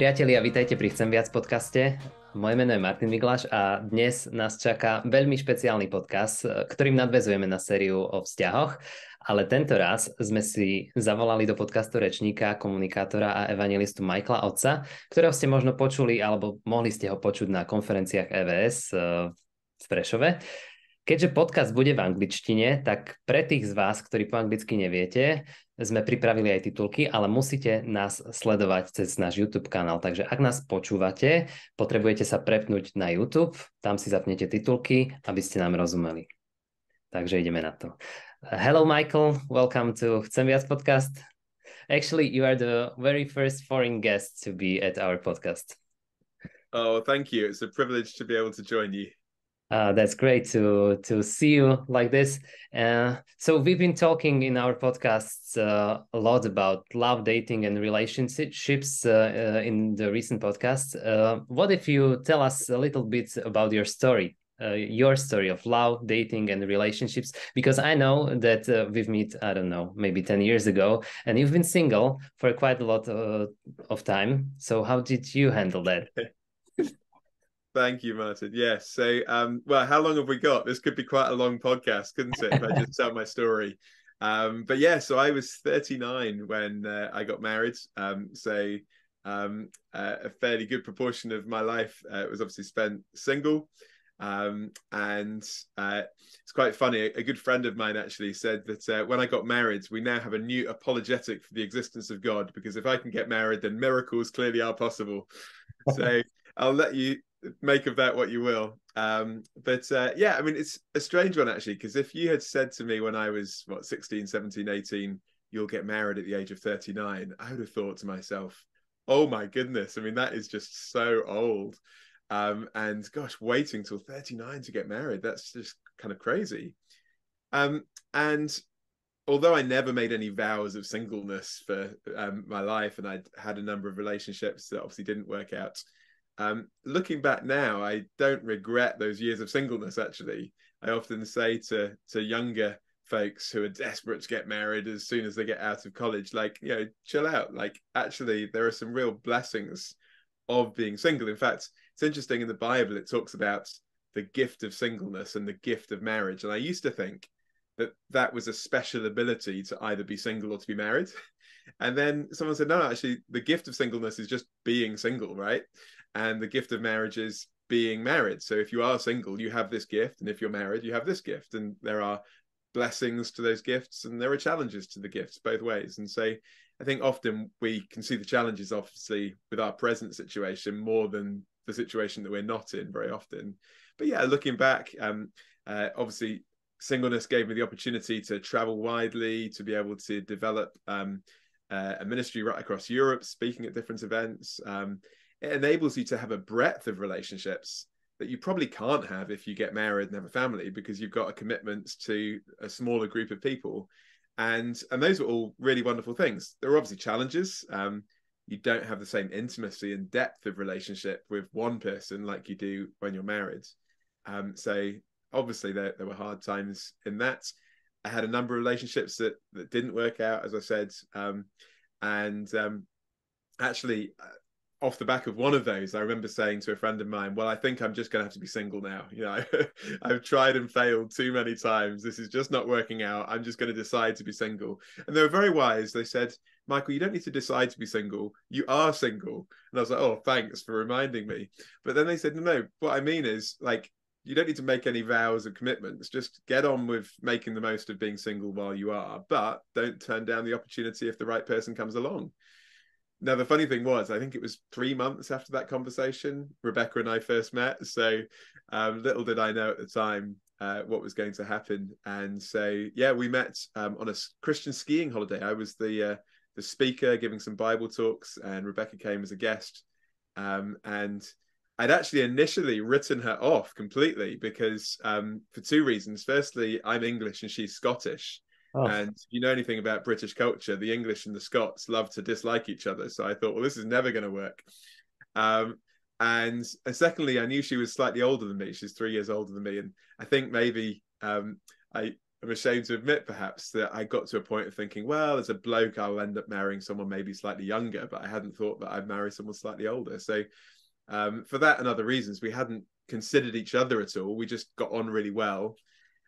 Priatelia, vítajte pri Chcemviac podcaste. Moje meno je Martin Viglaš a dnes nás čaká veľmi špeciálny podcast, ktorým nadväzujeme na sériu o vzťahoch, ale tento raz sme si zavolali do podcastu rečníka, komunikátora a evanjelistu Michaela Otsa, ktorého ste možno počuli alebo mohli ste ho počuť na konferenciách EVS v Prešove. Keďže podcast bude v angličtine, tak pre tých z vás, ktorí po anglicky neviete, sme pripravili aj titulky, ale musíte nás sledovať cez náš YouTube kanál. Takže ak nás počúvate, potrebujete sa prepnúť na YouTube, tam si zapnete titulky, aby ste nám rozumeli. Takže ideme na to. Hello Michael, welcome to Chcemviac podcast. Actually, you are the very first foreign guest to be at our podcast. Oh, thank you. It's a privilege to be able to join you. That's great to see you like this. So we've been talking in our podcasts a lot about love, dating, and relationships in the recent podcast. What if you tell us a little bit about your story of love, dating, and relationships? Because I know that we've met, I don't know, maybe 10 years ago, and you've been single for quite a lot of time. So how did you handle that? Thank you, Martin. Yes. So, well, how long have we got? This could be quite a long podcast, couldn't it? If I just tell my story. But yeah, so I was 39 when I got married. A fairly good proportion of my life was obviously spent single. It's quite funny. A good friend of mine actually said that when I got married, we now have a new apologetic for the existence of God, because if I can get married, then miracles clearly are possible. So I'll let you make of that what you will. Yeah, I mean, it's a strange one actually, because if you had said to me when I was 16, 17, 18, you'll get married at the age of 39, I would have thought to myself, oh my goodness, I mean, that is just so old. And gosh, waiting till 39 to get married, that's just kind of crazy. And although I never made any vows of singleness for my life, and I'd had a number of relationships that obviously didn't work out, looking back now, I don't regret those years of singleness. Actually, I often say to younger folks who are desperate to get married as soon as they get out of college, like, you know, chill out. Like, actually, there are some real blessings of being single. In fact, it's interesting, in the Bible, it talks about the gift of singleness and the gift of marriage. And I used to think that that was a special ability to either be single or to be married. And then someone said, no, actually, the gift of singleness is just being single, right? And the gift of marriage is being married. So if you are single, you have this gift. And if you're married, you have this gift. And there are blessings to those gifts, and there are challenges to the gifts both ways. And so I think often we can see the challenges, obviously, with our present situation more than the situation that we're not in very often. But yeah, looking back, obviously, singleness gave me the opportunity to travel widely, to be able to develop a ministry right across Europe, speaking at different events. It enables you to have a breadth of relationships that you probably can't have if you get married and have a family, because you've got a commitment to a smaller group of people. And those are all really wonderful things. There are obviously challenges. You don't have the same intimacy and depth of relationship with one person like you do when you're married. So obviously there were hard times in that. I had a number of relationships that didn't work out, as I said. Actually, off the back of one of those, I remember saying to a friend of mine, well, I think I'm just going to have to be single now. You know, I've tried and failed too many times. This is just not working out. I'm just going to decide to be single. And they were very wise. They said, Michael, you don't need to decide to be single. You are single. And I was like, oh, thanks for reminding me. But then they said, no, what I mean is, like, you don't need to make any vows or commitments. Just get on with making the most of being single while you are. But don't turn down the opportunity if the right person comes along. Now, the funny thing was, I think it was 3 months after that conversation, Rebecca and I first met. So little did I know at the time what was going to happen. And so, yeah, we met on a Christian skiing holiday. I was the speaker giving some Bible talks, and Rebecca came as a guest. And I'd actually initially written her off completely because for 2 reasons. Firstly, I'm English and she's Scottish. Oh. And if you know anything about British culture, the English and the Scots love to dislike each other. So I thought, well, this is never going to work. And secondly, I knew she was slightly older than me. She's 3 years older than me. And I think maybe I I'm ashamed to admit perhaps that I got to a point of thinking, well, as a bloke, I'll end up marrying someone maybe slightly younger, but I hadn't thought that I'd marry someone slightly older. So for that and other reasons, we hadn't considered each other at all. We just got on really well.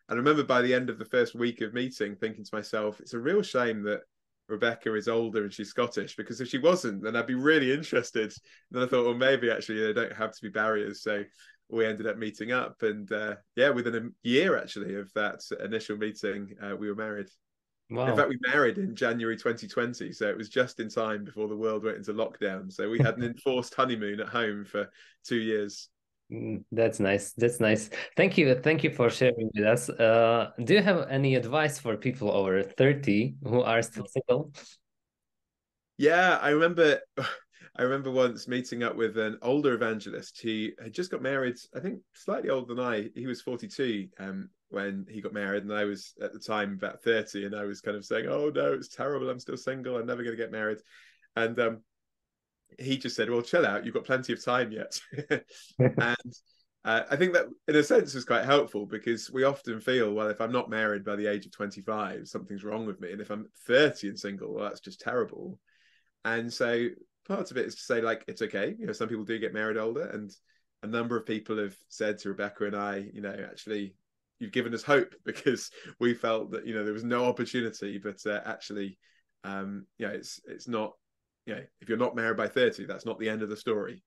And I remember by the end of the first week of meeting, thinking to myself, it's a real shame that Rebecca is older and she's Scottish, because if she wasn't, then I'd be really interested. And then I thought, well, maybe actually there don't have to be barriers. So we ended up meeting up, and yeah, within a year actually of that initial meeting, we were married. Wow. In fact, we married in January 2020, so it was just in time before the world went into lockdown. So we had an enforced honeymoon at home for 2 years. That's nice. That's nice. Thank you. Thank you for sharing with us. Do you have any advice for people over 30 who are still single? Yeah, I remember once meeting up with an older evangelist. He had just got married, I think slightly older than I. He was 42 when he got married, and I was at the time about 30, and I was kind of saying, oh no, it's terrible, I'm still single, I'm never going to get married. And he just said, well, chill out, you've got plenty of time yet. And I think that in a sense was quite helpful, because we often feel, well, if I'm not married by the age of 25, something's wrong with me. And if I'm 30 and single, well, that's just terrible. And so part of it is to say, like, it's okay. You know, some people do get married older, and a number of people have said to Rebecca and I, you know, actually, you've given us hope, because we felt that, you know, there was no opportunity, but actually, you know, it's not, you know, if you're not married by 30, that's not the end of the story.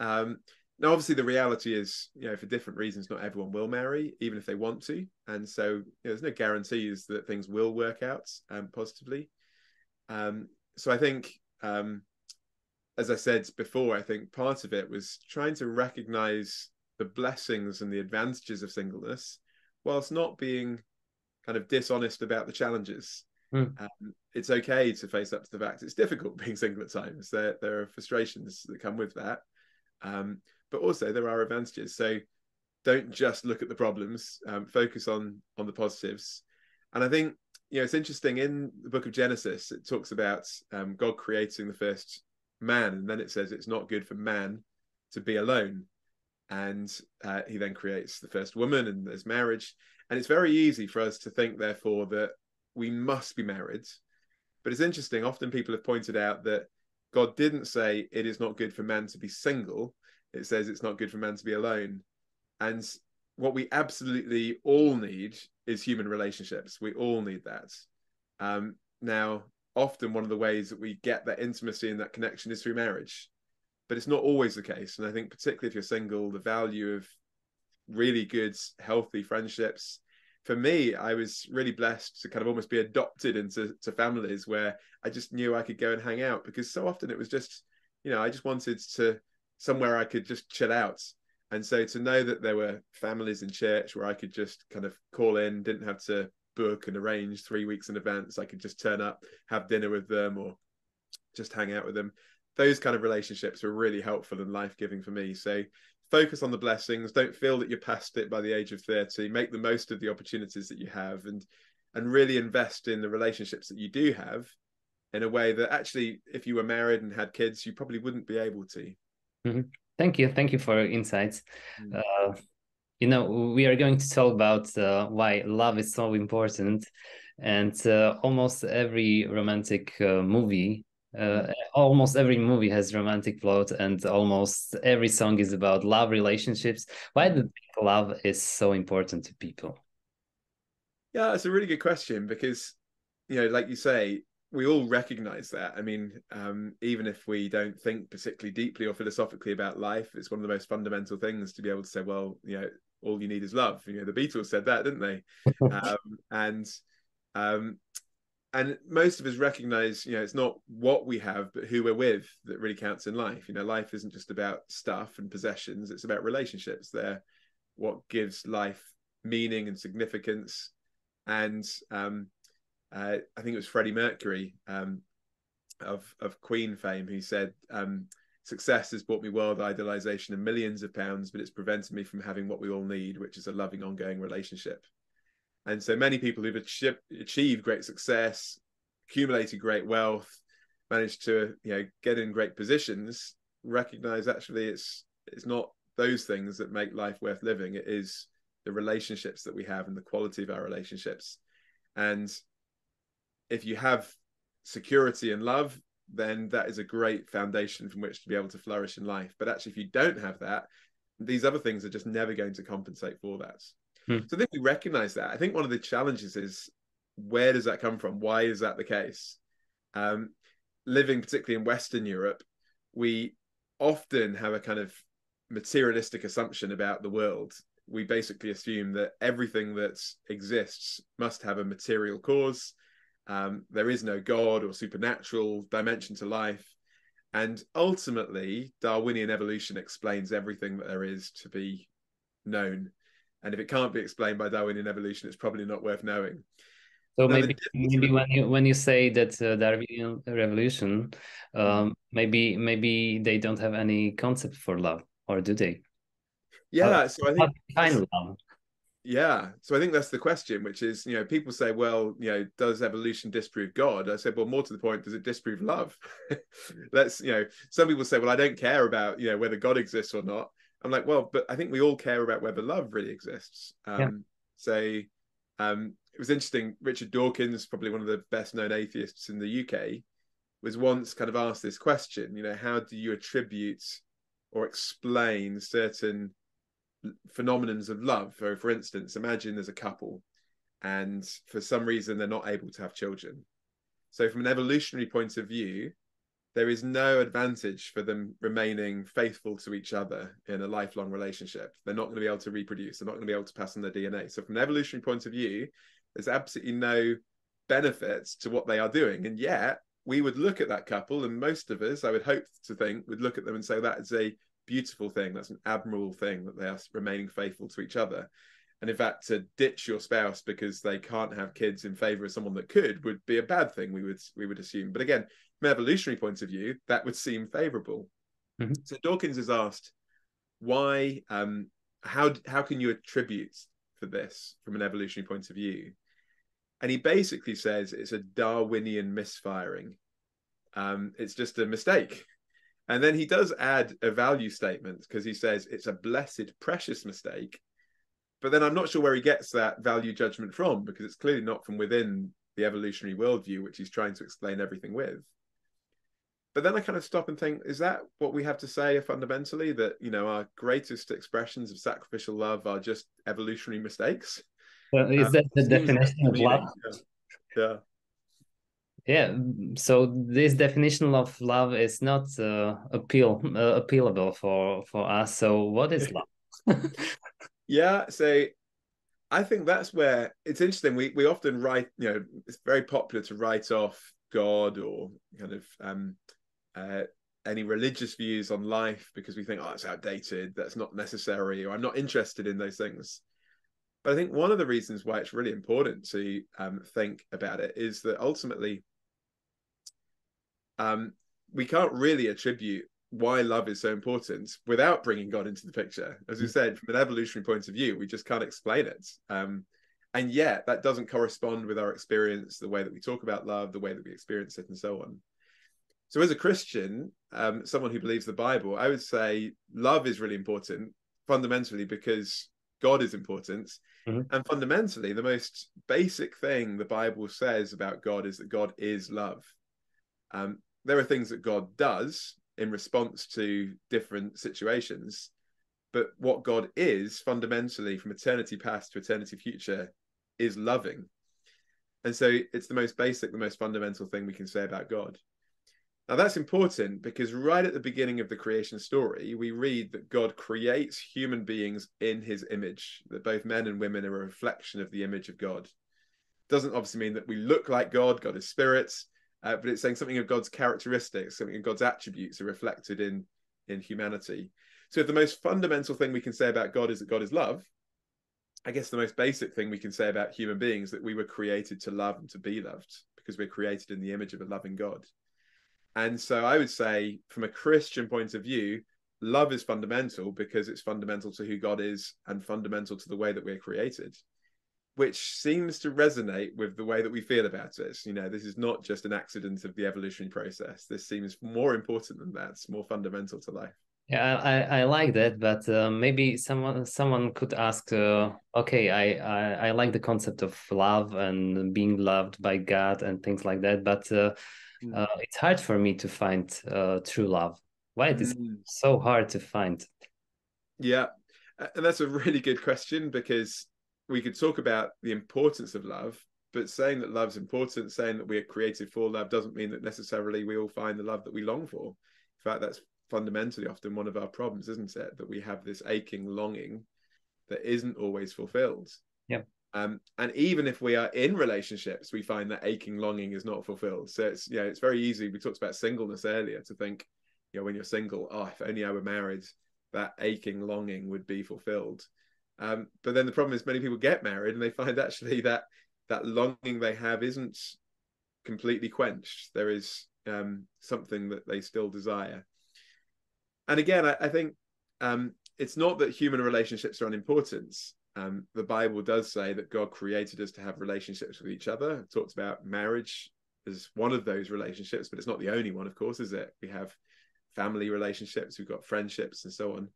Now, obviously, the reality is, you know, for different reasons, not everyone will marry, even if they want to. And so, you know, there's no guarantees that things will work out positively. So I think, as I said before, I think part of it was trying to recognize the blessings and the advantages of singleness, whilst not being kind of dishonest about the challenges. It's okay to face up to the fact it's difficult being single at times. There are frustrations that come with that. But also there are advantages. So don't just look at the problems, focus on the positives. And I think, you know, it's interesting, in the book of Genesis, it talks about God creating the first man, and then it says it's not good for man to be alone. And he then creates the first woman, and there's marriage. And it's very easy for us to think, therefore, that we must be married. But it's interesting, often people have pointed out that God didn't say it is not good for man to be single. It says it's not good for man to be alone. And what we absolutely all need is human relationships. We all need that. Now, often one of the ways that we get that intimacy and that connection is through marriage, but it's not always the case. And I think particularly if you're single, the value of really good, healthy friendships. For me, I was really blessed to kind of almost be adopted into families where I just knew I could go and hang out, because so often it was just, you know, I just wanted to somewhere I could just chill out. And so to know that there were families in church where I could just kind of call in, didn't have to book and arrange 3 weeks in advance. I could just turn up, have dinner with them, or just hang out with them. Those kind of relationships were really helpful and life-giving for me. So focus on the blessings. Don't feel that you're past it by the age of 30. Make the most of the opportunities that you have, and really invest in the relationships that you do have in a way that actually, if you were married and had kids, you probably wouldn't be able to. Mm-hmm. Thank you. Thank you for your insights. You know, we are going to talk about why love is so important. And almost every romantic movie, almost every movie has romantic plot, and almost every song is about love relationships. Why do you think love is so important to people? Yeah, it's a really good question, because, you know, like you say, we all recognize that. I mean, even if we don't think particularly deeply or philosophically about life, it's one of the most fundamental things to be able to say, well, you know, all you need is love. You know, the Beatles said that, didn't they? And most of us recognize, you know, it's not what we have, but who we're with that really counts in life. You know, life isn't just about stuff and possessions. It's about relationships. They're what gives life meaning and significance. And I think it was Freddie Mercury of Queen fame who said, success has brought me world idolization and millions of pounds, but it's prevented me from having what we all need, which is a loving, ongoing relationship. And so many people who've achieved great success, accumulated great wealth, managed to, you know, get in great positions, recognize actually it's not those things that make life worth living. It is the relationships that we have and the quality of our relationships. And if you have security and love, then that is a great foundation from which to be able to flourish in life. But actually, if you don't have that, these other things are just never going to compensate for that. So I think we recognize that. I think one of the challenges is, where does that come from? Why is that the case? Living particularly in Western Europe, we often have a kind of materialistic assumption about the world. We basically assume that everything that exists must have a material cause. There is no God or supernatural dimension to life. And ultimately, Darwinian evolution explains everything that there is to be known. And if it can't be explained by Darwinian evolution, it's probably not worth knowing. So now, maybe when you say that Darwinian revolution, maybe they don't have any concept for love, or do they? Yeah, so I think define love. Yeah, so I think that's the question, which is, people say, well, does evolution disprove God? I said, well, more to the point, does it disprove love? Some people say, well, I don't care about, whether God exists or not. I'm like, well, but I think we all care about whether love really exists. It was interesting. Richard Dawkins, probably one of the best known atheists in the UK, was once kind of asked this question, how do you attribute or explain certain phenomenons of love? For instance, imagine there's a couple and for some reason they're not able to have children. So from an evolutionary point of view, there is no advantage for them remaining faithful to each other in a lifelong relationship. They're not going to be able to reproduce. They're not going to be able to pass on their DNA. So from an evolutionary point of view, there's absolutely no benefits to what they are doing. And yet we would look at that couple, and most of us, I would hope to think, would look at them and say, that is a beautiful thing. That's an admirable thing that they are remaining faithful to each other. And in fact, to ditch your spouse because they can't have kids in favor of someone that could would be a bad thing, we would assume. But again, from an evolutionary point of view, that would seem favorable. So Dawkins is asked, why, how can you attribute for this from an evolutionary point of view? And he basically says it's a Darwinian misfiring. It's just a mistake. And then he does add a value statement, because he says it's a blessed, precious mistake. But then I'm not sure where he gets that value judgment from, because it's clearly not from within the evolutionary worldview, which he's trying to explain everything with. But then I kind of stop and think, is that what we have to say fundamentally? That, our greatest expressions of sacrificial love are just evolutionary mistakes? Is that the definition of love? Yeah. So this definition of love is not appealable for us. So what is love? Yeah. So I think that's where it's interesting. We often write, it's very popular to write off God or kind of any religious views on life because we think, oh, it's outdated, that's not necessary, or I'm not interested in those things. But I think one of the reasons why it's really important to think about it is that ultimately we can't really attribute why love is so important without bringing God into the picture. As we said, from an evolutionary point of view, we just can't explain it. And yet that doesn't correspond with our experience, the way that we talk about love, the way that we experience it, and so on. So as a Christian, someone who believes the Bible, I would say love is really important fundamentally because God is important. And fundamentally, the most basic thing the Bible says about God is that God is love. There are things that God does in response to different situations, but what God is fundamentally from eternity past to eternity future is loving. And so it's the most basic, the most fundamental thing we can say about God. Now that's important because right at the beginning of the creation story, we read that God creates human beings in his image, that both men and women are a reflection of the image of God. Doesn't obviously mean that we look like God. God is spirit, but it's saying something of God's characteristics, something of God's attributes are reflected in humanity. So if the most fundamental thing we can say about God is that God is love, I guess the most basic thing we can say about human beings that we were created to love and to be loved because we're created in the image of a loving God. And so I would say from a Christian point of view, love is fundamental because it's fundamental to who God is and fundamental to the way that we're created, which seems to resonate with the way that we feel about it. This is not just an accident of the evolutionary process. This seems more important than that. It's more fundamental to life. Yeah, I like that, but maybe someone could ask, okay, I like the concept of love and being loved by God and things like that, but it's hard for me to find true love. Why it is so hard to find? Yeah, and that's a really good question, because we could talk about the importance of love, but saying that love's important, saying that we are created for love, doesn't mean that necessarily we all find the love that we long for. In fact, that's fundamentally often one of our problems, isn't it? That we have this aching longing that isn't always fulfilled. Yeah. And even if we are in relationships, we find that aching longing is not fulfilled. So it's, it's very easy. We talked about singleness earlier, to think, when you're single, oh, if only I were married, that aching longing would be fulfilled. But then the problem is, many people get married and they find actually that longing they have isn't completely quenched. There is something that they still desire. And again, I think it's not that human relationships are unimportant. The Bible does say that God created us to have relationships with each other. It talks about marriage as one of those relationships, but it's not the only one, of course, is it? We have family relationships, we've got friendships and so on.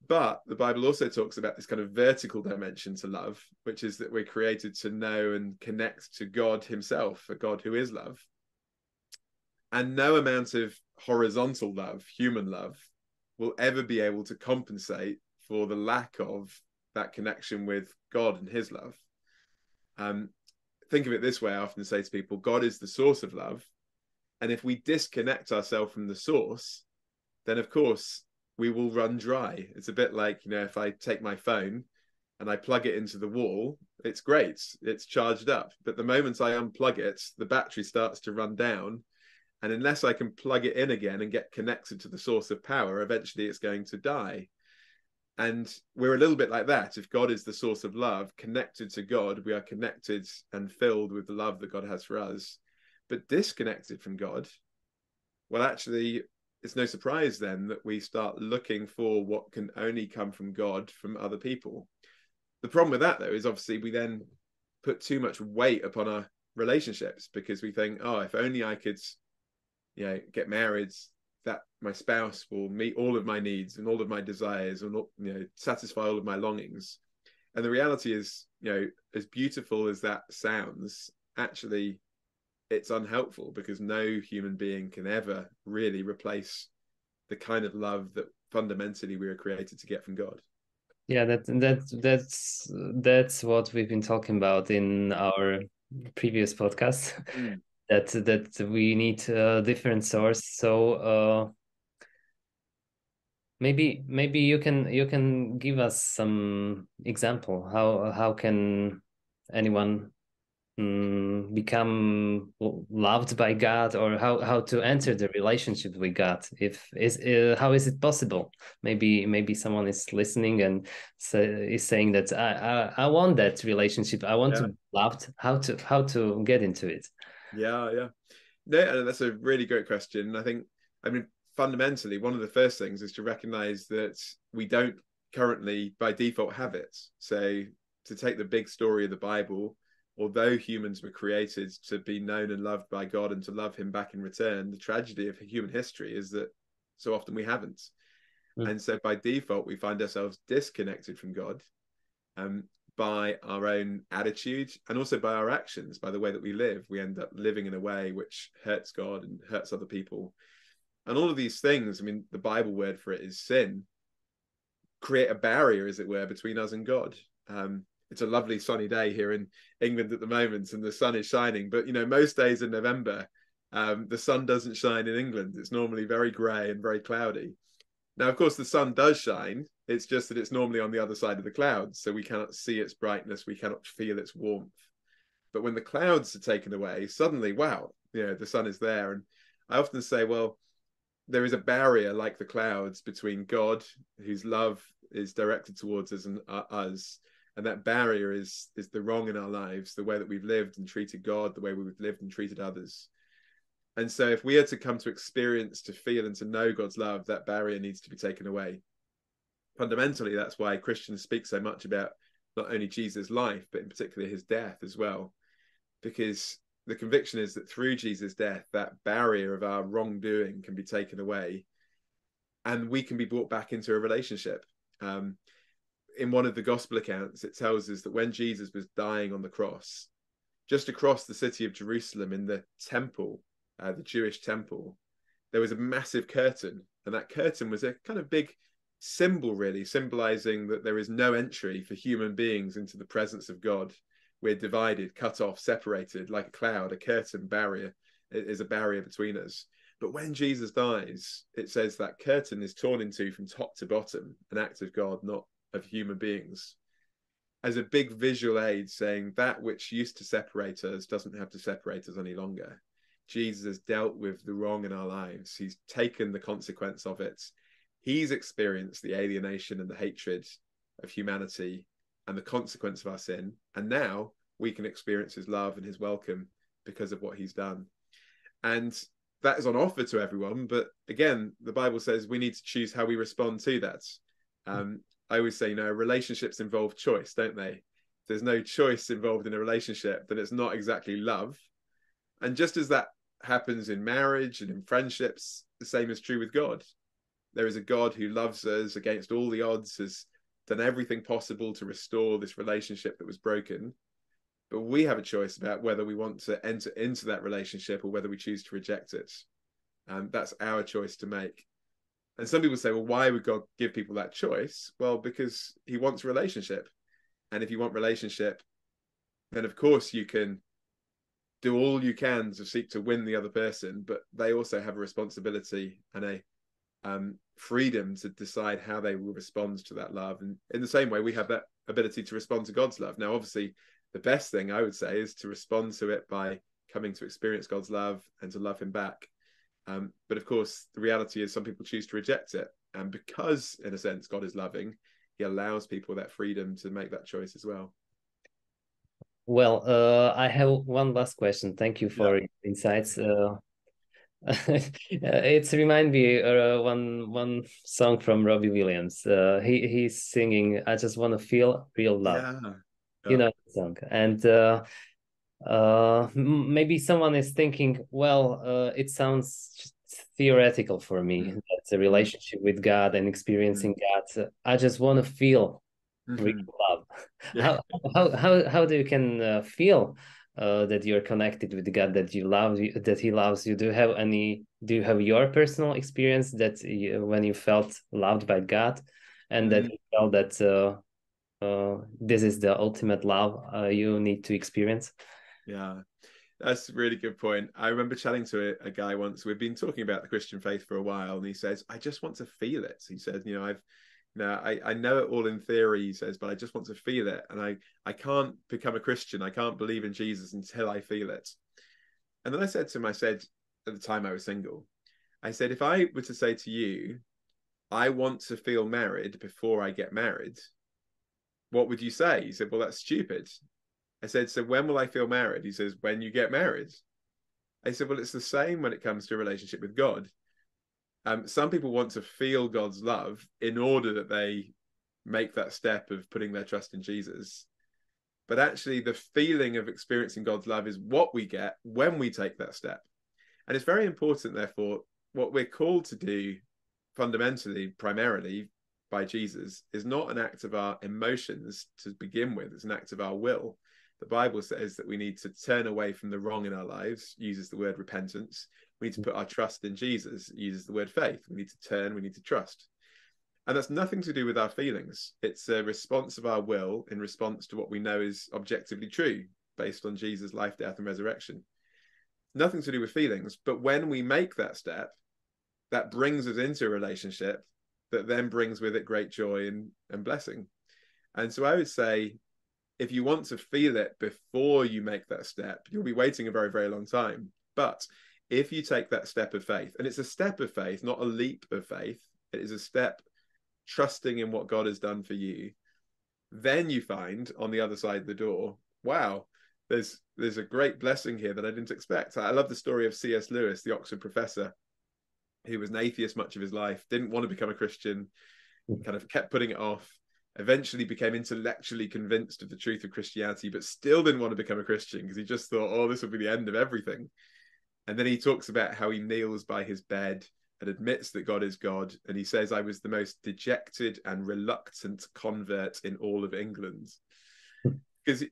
But the Bible also talks about this kind of vertical dimension to love, which is that we're created to know and connect to God himself, a God who is love. And no amount of horizontal love, human love, will ever be able to compensate for the lack of that connection with God and his love. Think of it this way. I often say to people, God is the source of love. And if we disconnect ourselves from the source, then of course we will run dry. It's a bit like, if I take my phone and I plug it into the wall, it's great, it's charged up. But the moment I unplug it, the battery starts to run down. And unless I can plug it in again and get connected to the source of power, eventually it's going to die. And we're a little bit like that. If God is the source of love, connected to God, we are connected and filled with the love that God has for us. But disconnected from God, well, actually, it's no surprise then that we start looking for what can only come from God from other people. The problem with that, though, is obviously we then put too much weight upon our relationships, because we think, oh, if only I could, get married, that my spouse will meet all of my needs and all of my desires, and satisfy all of my longings. And the reality is, as beautiful as that sounds, actually it's unhelpful, because no human being can ever really replace the kind of love that fundamentally we were created to get from God. Yeah, that's what we've been talking about in our previous podcast. That we need a different source. So maybe you can give us some example. How can anyone become loved by God, or how to enter the relationship with God? How is it possible? Maybe someone is listening and is saying that I want that relationship. I want to be loved. How to get into it? Yeah. No, that's a really great question. I think, fundamentally, one of the first things is to recognize that we don't currently by default have it. So to take the big story of the Bible, although humans were created to be known and loved by God and to love him back in return, the tragedy of human history is that so often we haven't. And so by default, we find ourselves disconnected from God by our own attitude, and also by our actions, by the way that we live. We end up living in a way which hurts God and hurts other people. And all of these things, the Bible word for it is sin, create a barrier, as it were, between us and God. It's a lovely sunny day here in England at the moment, and the sun is shining. But, most days in November, the sun doesn't shine in England. It's normally very grey and very cloudy. Now, of course, the sun does shine. It's just that it's normally on the other side of the clouds, so we cannot see its brightness. We cannot feel its warmth. But when the clouds are taken away, suddenly, wow, the sun is there. And I often say, well, there is a barrier like the clouds between God, whose love is directed towards us, and us. And that barrier is the wrong in our lives, the way that we've lived and treated God, the way we've lived and treated others. And so if we are to come to experience, to feel and to know God's love, that barrier needs to be taken away. Fundamentally, that's why Christians speak so much about not only Jesus' life, but in particular his death as well. Because the conviction is that through Jesus' death, that barrier of our wrongdoing can be taken away. and we can be brought back into a relationship. In one of the gospel accounts, it tells us that when Jesus was dying on the cross, just across the city of Jerusalem in the temple, the Jewish temple, there was a massive curtain, and that curtain was a kind of big symbol, really, symbolizing that there is no entry for human beings into the presence of God. We're divided, cut off, separated, like a cloud. A curtain barrier is a barrier between us. But when Jesus dies, it says that curtain is torn in two from top to bottom, an act of God, not of human beings, as a big visual aid saying that which used to separate us doesn't have to separate us any longer. Jesus has dealt with the wrong in our lives. He's taken the consequence of it. He's experienced the alienation and the hatred of humanity and the consequence of our sin. And now we can experience his love and his welcome because of what he's done. And that is on offer to everyone. But again, the Bible says we need to choose how we respond to that. I always say, relationships involve choice, don't they? If there's no choice involved in a relationship, then it's not exactly love. And just as that happens in marriage and in friendships, the same is true with God. There is a God who loves us against all the odds, has done everything possible to restore this relationship that was broken. But we have a choice about whether we want to enter into that relationship or whether we choose to reject it. That's our choice to make. And some people say, well, why would God give people that choice? Well, because he wants a relationship. And if you want relationship, then of course you can do all you can to seek to win the other person, but they also have a responsibility and a freedom to decide how they will respond to that love. And in the same way, we have that ability to respond to God's love. Now, obviously, the best thing I would say is to respond to it by coming to experience God's love and to love him back. But of course, the reality is some people choose to reject it. And because, in a sense, God is loving, he allows people that freedom to make that choice as well. Well, I have one last question. Thank you for your insights. It's remind me one song from Robbie Williams. He's singing, "I just want to feel real love." Yeah. You know the song, and maybe someone is thinking, well, it sounds just theoretical for me. That's a relationship with God and experiencing God. I just want to feel real love. Yeah. How do you can feel that you're connected with God, that you love, that he loves you? Do you have your personal experience that when you felt loved by God and that you felt that this is the ultimate love you need to experience? Yeah, that's a really good point. I remember chatting to a guy once. We've been talking about the Christian faith for a while, and he says, I just want to feel it. He said, I know it all in theory, he says, but I just want to feel it. And I can't become a Christian. I can't believe in Jesus until I feel it. And then I said to him, at the time I was single, I said, if I were to say to you, I want to feel married before I get married, what would you say? He said, well, that's stupid. I said, so when will I feel married? He says, when you get married. I said, well, it's the same when it comes to a relationship with God. Some people want to feel God's love in order that they make that step of putting their trust in Jesus. But actually, the feeling of experiencing God's love is what we get when we take that step. And it's very important, therefore, what we're called to do fundamentally, primarily by Jesus, is not an act of our emotions to begin with. It's an act of our will. The Bible says that we need to turn away from the wrong in our lives, uses the word repentance. We need to put our trust in Jesus, uses the word faith. We need to turn, we need to trust. And that's nothing to do with our feelings. It's a response of our will in response to what we know is objectively true, based on Jesus' life, death, and resurrection. Nothing to do with feelings. But when we make that step, that brings us into a relationship that then brings with it great joy and blessing. And so I would say, if you want to feel it before you make that step, you'll be waiting a very, very long time. But if you take that step of faith, and it's a step of faith, not a leap of faith, it is a step trusting in what God has done for you, then you find on the other side of the door, wow, there's a great blessing here that I didn't expect. I love the story of C.S. Lewis, the Oxford professor, who was an atheist much of his life, didn't want to become a Christian, kind of kept putting it off, eventually became intellectually convinced of the truth of Christianity, but still didn't want to become a Christian because he just thought, oh, this will be the end of everything. And then he talks about how he kneels by his bed and admits that God is God. And he says, I was the most dejected and reluctant convert in all of England. Because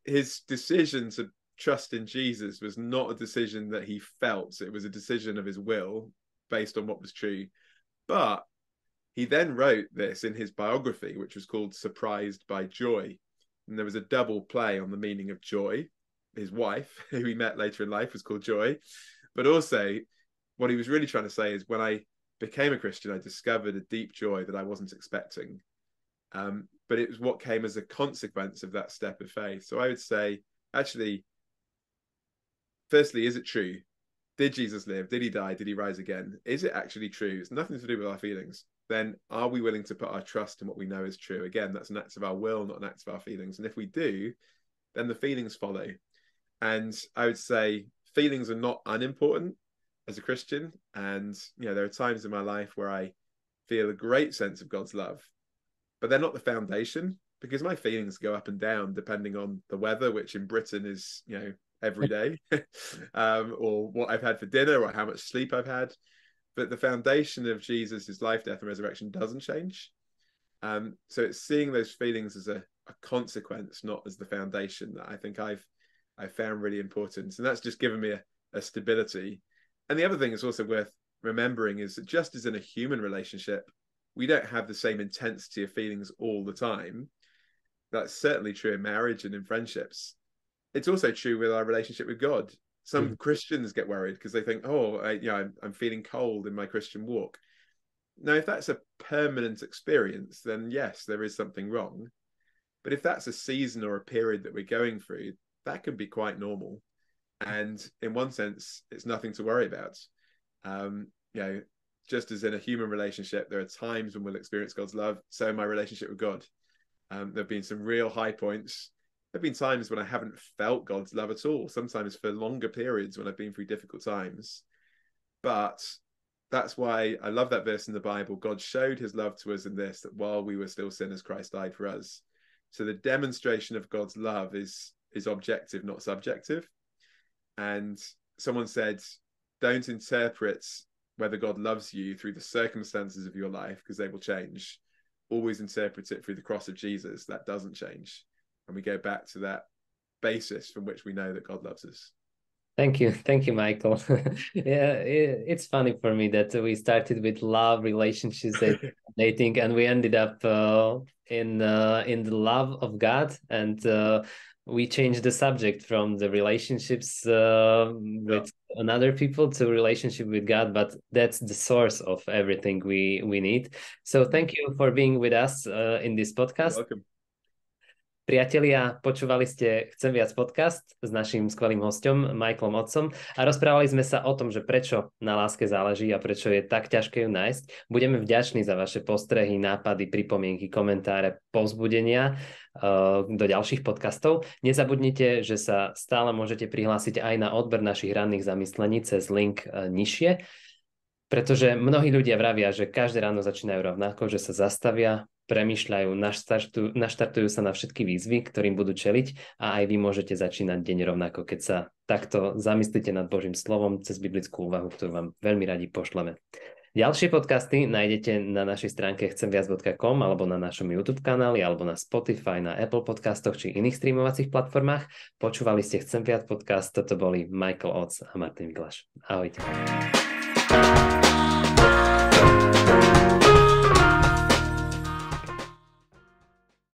his decision to trust in Jesus was not a decision that he felt. It was a decision of his will based on what was true. But he then wrote this in his biography, which was called Surprised by Joy. And there was a double play on the meaning of joy. His wife, who he met later in life, was called Joy. But also, what he was really trying to say is, when I became a Christian, I discovered a deep joy that I wasn't expecting. But it was what came as a consequence of that step of faith. So I would say, actually, firstly, is it true? Did Jesus live? Did he die? Did he rise again? Is it actually true? It's nothing to do with our feelings. Then are we willing to put our trust in what we know is true? Again, that's an act of our will, not an act of our feelings. And if we do, then the feelings follow. And I would say feelings are not unimportant as a Christian. And, there are times in my life where I feel a great sense of God's love, but they're not the foundation, because my feelings go up and down depending on the weather, which in Britain is, every day, or what I've had for dinner, or how much sleep I've had. But the foundation of Jesus' life, death, and resurrection doesn't change. So it's seeing those feelings as a consequence, not as the foundation, that I think I've found really important. And that's just given me a stability. And the other thing is also worth remembering is that just as in a human relationship, we don't have the same intensity of feelings all the time. That's certainly true in marriage and in friendships. It's also true with our relationship with God. Some Christians get worried because they think, I'm feeling cold in my Christian walk. Now, if that's a permanent experience, then yes, there is something wrong. But if that's a season or a period that we're going through, that can be quite normal. And in one sense, it's nothing to worry about. Just as in a human relationship, there are times when we'll experience God's love. So in my relationship with God, there have been some real high points. There have been times when I haven't felt God's love at all, sometimes for longer periods when I've been through difficult times. But that's why I love that verse in the Bible. God showed his love to us in this, that while we were still sinners, Christ died for us. So the demonstration of God's love is objective, not subjective. And someone said, don't interpret whether God loves you through the circumstances of your life, because they will change. Always interpret it through the cross of Jesus. That doesn't change. And we go back to that basis from which we know that God loves us. Thank you, Michael. It's funny for me that we started with love, relationships, dating, and we ended up in the love of God, and we changed the subject from the relationships with another people to relationship with God, but that's the source of everything we need. So thank you for being with us in this podcast. You're welcome. Priatelia, počúvali ste Chcemviac podcast s naším skvelým hosťom Michaelom Otsom a rozprávali sme sa o tom, že prečo na láske záleží a prečo je tak ťažké ju nájsť. Budeme vďační za vaše postrehy, nápady, pripomienky, komentáre, povzbudenia do ďalších podcastov. Nezabudnite, že sa stále môžete prihlásiť aj na odber našich ranných zamyslení cez link nižšie, pretože mnohí ľudia vravia, že každé ráno začínajú rovnako, že sa zastavia, premýšľajú, naštartujú sa na všetky výzvy, ktorým budú čeliť, a aj vy môžete začínať deň rovnako, keď sa takto zamyslíte nad Božím slovom cez biblickú úvahu, ktorú vám veľmi radi pošleme. Ďalšie podcasty nájdete na našej stránke chcemviac.com alebo na našom YouTube kanáli alebo na Spotify, na Apple podcastoch či iných streamovacích platformách. Počúvali ste Chcemviac podcast, toto boli Michael Ots a Martin Viglaš. Ahojte.